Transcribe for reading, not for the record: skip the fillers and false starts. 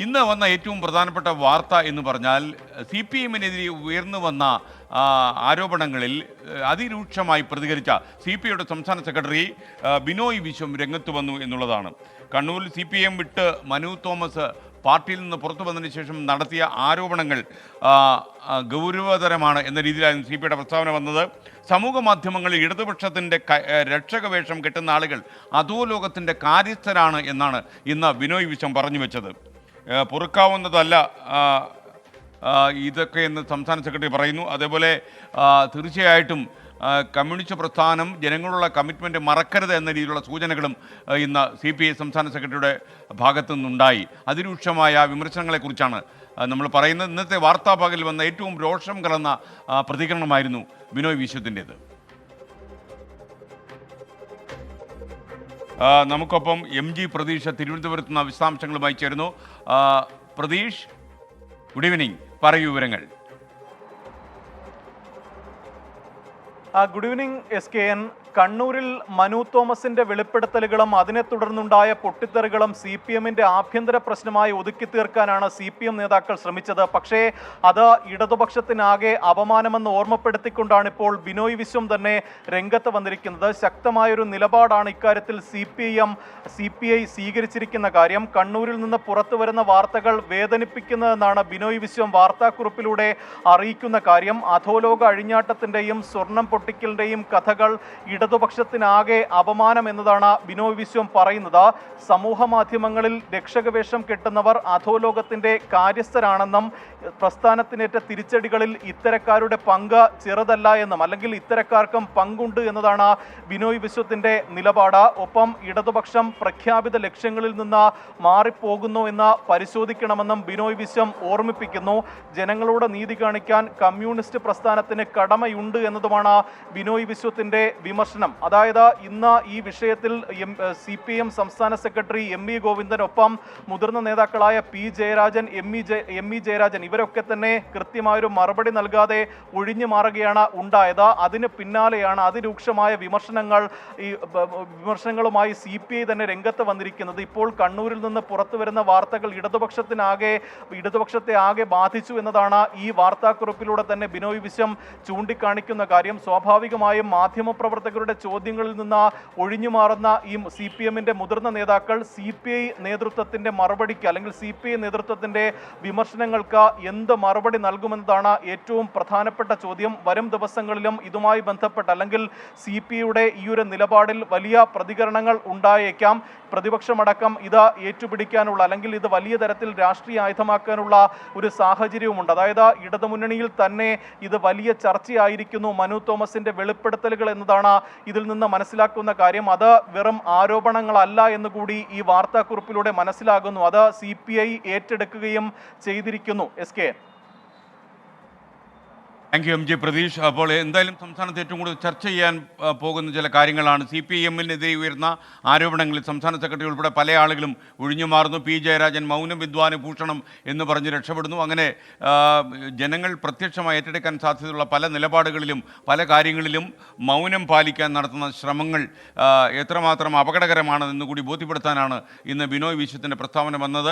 ഇന്ന് വന്ന ഏറ്റവും പ്രധാനപ്പെട്ട വാർത്ത എന്ന് പറഞ്ഞാൽ CPM-നെതിരെ ഉയർന്നു വന്ന ആരോപണങ്ങളിൽ അതിരൂക്ഷമായി പ്രതികരിച്ച CPI-യുടെ സംസ്ഥാന സെക്രട്ടറി ബിനോയ് വിശ്വം രംഗത്ത് വന്നു എന്നുള്ളതാണ്. കണ്ണൂരിൽ CPM വിട്ട് മനു തോമസ് പാർട്ടിയിൽ നിന്ന് പുറത്തു വന്നതിന് ശേഷം നടത്തിയ ആരോപണങ്ങൾ ഗൗരവതരമാണ് എന്ന രീതിയിലായിരുന്നു CPI-യുടെ പ്രസ്താവന വന്നത്. സമൂഹ മാധ്യമങ്ങളിൽ ഇടതുപക്ഷത്തിൻ്റെ രക്ഷകവേഷം കെട്ടുന്ന ആളുകൾ അധോലോകത്തിൻ്റെ കാര്യസ്ഥരാണ് എന്നാണ് ഇന്ന് ബിനോയ് വിശ്വം പറഞ്ഞു വെച്ചത്. പൊറുക്കാവുന്നതല്ല ഇതൊക്കെ എന്ന് സംസ്ഥാന സെക്രട്ടറി പറയുന്നു. അതേപോലെ തീർച്ചയായിട്ടും കമ്മ്യൂണിസ്റ്റ് പ്രസ്ഥാനം ജനങ്ങളുള്ള കമ്മിറ്റ്മെൻറ്റ് മറക്കരുത് എന്ന രീതിയിലുള്ള സൂചനകളും ഇന്ന് CPI സംസ്ഥാന സെക്രട്ടറിയുടെ ഭാഗത്തു നിന്നുണ്ടായി. അതിരൂക്ഷമായ വിമർശനങ്ങളെക്കുറിച്ചാണ് നമ്മൾ പറയുന്നത്. ഇന്നത്തെ വാർത്താപകലിൽ വന്ന ഏറ്റവും രോഷം കലർന്ന പ്രതികരണമായിരുന്നു ബിനോയ് വിശ്വത്തിൻ്റേത്. നമുക്കൊപ്പം MG പ്രതീഷ് തിരുവനന്തപുരത്ത് നിന്ന് വിശദാംശങ്ങളുമായി ചേരുന്നു. പ്രതീഷ്, ഗുഡ് ഈവനിങ്, പറയൂ വിവരങ്ങൾ. Good evening SKN. കണ്ണൂരിൽ മനു തോമസിന്റെ വെളിപ്പെടുത്തലുകളും അതിനെ തുടർന്നുണ്ടായ പൊട്ടിത്തെറികളും CPM-ന്റെ ആഭ്യന്തര പ്രശ്നമായി ഒതുക്കി തീർക്കാനാണ് CPM നേതാക്കൾ ശ്രമിച്ചത്. പക്ഷേ അത് ഇടതുപക്ഷത്തിനാകെ അപമാനമെന്ന് ഓർമ്മപ്പെടുത്തിക്കൊണ്ടാണ് ഇപ്പോൾ ബിനോയ് വിശ്വം തന്നെ രംഗത്ത് വന്നിരിക്കുന്നത്. ശക്തമായൊരു നിലപാടാണ് ഇക്കാര്യത്തിൽ CPI സ്വീകരിച്ചിരിക്കുന്ന കാര്യം. കണ്ണൂരിൽ നിന്ന് പുറത്തു വരുന്ന വാർത്തകൾ വേദനിപ്പിക്കുന്നതെന്നാണ് ബിനോയ് വിശ്വം വാർത്താക്കുറിപ്പിലൂടെ അറിയിക്കുന്ന കാര്യം. അധോലോക അഴിഞ്ഞാട്ടത്തിന്റെയും സ്വർണം പൊട്ടിക്കലിന്റെയും കഥകൾ ഇടതുപക്ഷത്തിനാകെ അപമാനം എന്നതാണ് ബിനോയ് വിശ്വം പറയുന്നത്. സമൂഹ മാധ്യമങ്ങളിൽ രക്ഷകവേഷം കെട്ടുന്നവർ അധോലോകത്തിന്റെ കാര്യസ്ഥരാണെന്നും പ്രസ്ഥാനത്തിനേറ്റ തിരിച്ചടികളിൽ ഇത്തരക്കാരുടെ പങ്ക് ചെറുതല്ല എന്നും അല്ലെങ്കിൽ ഇത്തരക്കാർക്കും പങ്കുണ്ട് എന്നതാണ് ബിനോയ് വിശ്വത്തിന്റെ നിലപാട്. ഒപ്പം ഇടതുപക്ഷം പ്രഖ്യാപിത ലക്ഷ്യങ്ങളിൽ നിന്ന് മാറിപ്പോകുന്നു എന്ന് പരിശോധിക്കണമെന്നും ബിനോയ് വിശ്വം ഓർമ്മിപ്പിക്കുന്നു. ജനങ്ങളോട് നീതി കാണിക്കാൻ കമ്മ്യൂണിസ്റ്റ് പ്രസ്ഥാനത്തിന് കടമയുണ്ട് എന്നതുമാണ് ബിനോയ് വിശ്വത്തിന്റെ വിമർശനം. അതായത് ഇന്ന് ഈ വിഷയത്തിൽ CPM സംസ്ഥാന സെക്രട്ടറി ME ഗോവിന്ദനൊപ്പം മുതിർന്ന നേതാക്കളായ P ജയരാജൻ, ME ജയരാജൻ ഇവരൊക്കെ തന്നെ കൃത്യമായൊരു മറുപടി നൽകാതെ ഒഴിഞ്ഞു മാറുകയാണ് ഉണ്ടായത്. അതിന് പിന്നാലെയാണ് അതിരൂക്ഷമായ വിമർശനങ്ങളുമായി CPI തന്നെ രംഗത്ത് വന്നിരിക്കുന്നത്. ഇപ്പോൾ കണ്ണൂരിൽ നിന്ന് പുറത്തു വരുന്ന വാർത്തകൾ ഇടതുപക്ഷത്തെ ആകെ ബാധിച്ചു എന്നതാണ് ഈ വാർത്താക്കുറിപ്പിലൂടെ തന്നെ ബിനോയ് വിശ്വം ചൂണ്ടിക്കാണിക്കുന്ന കാര്യം. സ്വാഭാവികമായും മാധ്യമപ്രവർത്തകരുടെ ചോദ്യങ്ങളിൽ നിന്ന് ഒഴിഞ്ഞു മാറുന്ന ഈ CPM-ന്റെ മുതിർന്ന നേതാക്കൾ CPI നേതൃത്വത്തിന്റെ മറുപടിക്ക് അല്ലെങ്കിൽ CPI നേതൃത്വത്തിന്റെ വിമർശനങ്ങൾക്ക് എന്ത് മറുപടി നൽകുമെന്നതാണ് ഏറ്റവും പ്രധാനപ്പെട്ട ചോദ്യം. വരും ദിവസങ്ങളിലും ഇതുമായി ബന്ധപ്പെട്ട് അല്ലെങ്കിൽ CPI-യുടെ ഈ ഒരു നിലപാടിൽ വലിയ പ്രതികരണങ്ങൾ ഉണ്ടായേക്കാം. പ്രതിപക്ഷമടക്കം ഇത് ഏറ്റുപിടിക്കാനുള്ള അല്ലെങ്കിൽ ഇത് വലിയ തരത്തിൽ രാഷ്ട്രീയ ആയുധമാക്കാനുള്ള ഒരു സാഹചര്യവുമുണ്ട്. അതായത് ഇടതുമുന്നണിയിൽ തന്നെ ഇത് വലിയ ചർച്ചയായിരിക്കുന്നു മനു തോമസിന്റെ വെളിപ്പെടുത്തലുകൾ എന്നതാണ് ഇതിൽ നിന്ന് മനസ്സിലാക്കുന്ന കാര്യം. അത് വെറും ആരോപണങ്ങളല്ല എന്നുകൂടി ഈ വാർത്താക്കുറിപ്പിലൂടെ മനസ്സിലാകുന്നു. അത് CPI ഏറ്റെടുക്കുകയും ചെയ്തിരിക്കുന്നു. SK. Thank you MG Pratheesh. അപ്പോൾ എന്തായാലും സംസ്ഥാനത്ത് ഏറ്റവും കൂടുതൽ ചർച്ച ചെയ്യാൻ പോകുന്ന ചില കാര്യങ്ങളാണ്. CPM-നെതിരെ ഉയർന്ന ആരോപണങ്ങളിൽ സംസ്ഥാന സെക്രട്ടറി ഉൾപ്പെടെ പല ആളുകളും ഒഴിഞ്ഞു മാറുന്നു. P ജയരാജൻ മൗനം വിദ്വാന് ഭൂഷണം എന്ന് പറഞ്ഞ് രക്ഷപ്പെടുന്നു. അങ്ങനെ ജനങ്ങൾ പ്രത്യക്ഷമായി ഏറ്റെടുക്കാൻ സാധ്യതയുള്ള പല നിലപാടുകളിലും പല കാര്യങ്ങളിലും മൗനം പാലിക്കാൻ നടത്തുന്ന ശ്രമങ്ങൾ എത്രമാത്രം അപകടകരമാണെന്ന് കൂടി ബോധ്യപ്പെടുത്താനാണ് ഇന്ന് ബിനോയ് വിശ്വത്തിൻ്റെ പ്രസ്താവന വന്നത്.